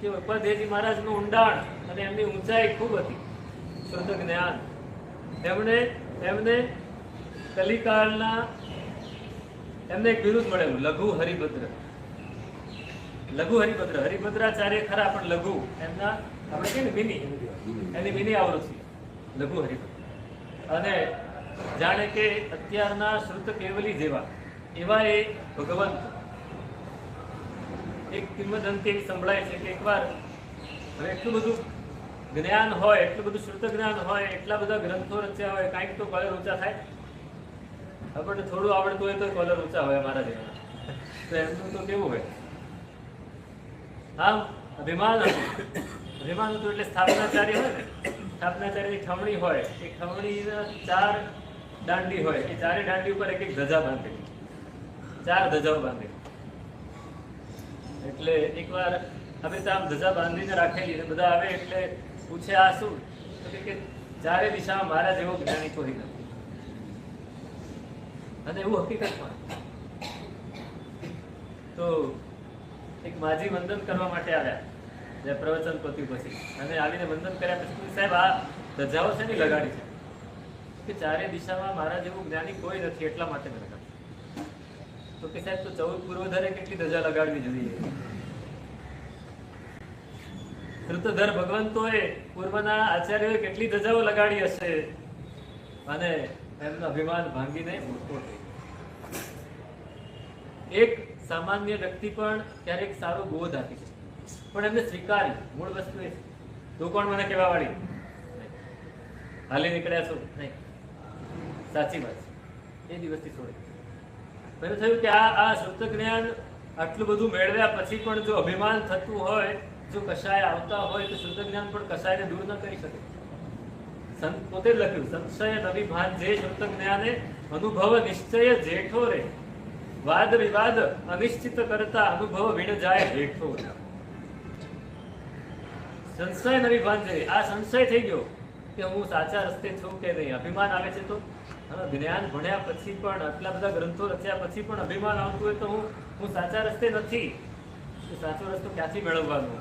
કે ઉપાધ્યાયજી મહારાજનું ઊંડાણ અને એમની ઊંચાઈ ખૂબ હતી, શુદ્ધ જ્ઞાન. એમને કલિકાળના એમને એક બિરુદ મળેલું, લઘુ હરિભદ્ર. લઘુ હરિભદ્ર, હરિભદ્રાચાર્ય ખરા પણ લઘુ એમના આપણે કહીએ ને મિની, એની મિની આવૃત્તિ લઘુ હરિભદ્ર. અને જાણે કે અત્યારના શ્રુત કેવલી જેવા એવા એ ભગવંત. એક કિંવદંતી એવી સંભળાય છે કે એકવાર હવે એટલું બધું જ્ઞાન હોય, એટલું બધું શ્રુત જ્ઞાન હોય, એટલા બધા ગ્રંથો રચ્યા હોય, કાંઈક તો કોલર ઊંચા થાય. આપણને થોડું આવડતું હોય તો કોલર ઊંચા હોય અમારા જેવા. તો એમનું તો કેવું હોય, આમ અભિમાન હતું. અભિમાન હતું એટલે સ્થાપનાચાર્ય હોય ને, સ્થાપનાચાર્યની ખમણી હોય, એ ખમણીના 4 દાંડી હોય, એ 4 દાંડી ઉપર એક ધજા બાંધેલી, 4 ધજાઓ બાંધેલી. એટલે એકવાર અમે તો આમ ધજા બાંધીને રાખેલી, અને બધા આવે એટલે પૂછે આ શું, તો કે 4 દિશામાં મારા જેવો જ્ઞાની કોઈ નથી. અને એવું હકીકતમાં તો એક માજી વંદન કરવા માટે આવ્યા, જે પ્રવચન પત્યું પછી, અને આવીને વંદન કર્યા પછી સાહેબ આ ધજાઓ છે ને લગાડી છે કે 4 દિશામાં મારા જેવું જ્ઞાની કોઈ નથી, એટલા માટે મેં લગાડી. તો કે સાહેબ તો 14 પૂર્વધરે કેટલી ધજા લગાડવી જોઈએ? શ્રુતધર ભગવંતોએ, પૂર્વના આચાર્યોએ કેટલી ધજાઓ લગાડી હશે, અને એમનું અભિમાન ભાંગીને મોટો થઈ. એક સામાન્ય વ્યક્તિ પણ ક્યારેક સારો બોધ આપી છે, પણ એમને સ્વીકારી મૂળ વસ્તુ એ તું કોણ મને કહેવા વાળી, હાલી નીકળ્યા છો નહીં, સાચી વાત છે. એ દિવસથી છોડી. મને થયું કે આ શુદ્ધ જ્ઞાન આટલું બધું મેળવ્યા પછી પણ જો અભિમાન થતું હોય, જો કશાય આવતા હોય, તો શુદ્ધ જ્ઞાન પણ કશાયને દૂર ન કરી શકે. સંત પોતે જ લખ્યું, સંશય નવી ભાન જે શુદ્ધ જ્ઞાને અનુભવ નિશ્ચય જેઠો રે, વાદ વિવાદ અનિશ્ચિત કરતા અનુભવ વીણ જાય જેઠો રે. સંશય નવી ભાન છે. આ સંશય થઈ ગયો કે હું સાચા રસ્તે છું કે નહીં. અભિમાન આવે છે તો જ્ઞાન ભણ્યા પછી પણ, આટલા બધા ગ્રંથો રચ્યા પછી પણ અભિમાન આવતું હોય તો હું સાચા રસ્તે નથી, તો સાચો રસ્તો ક્યાંથી મેળવવાનો?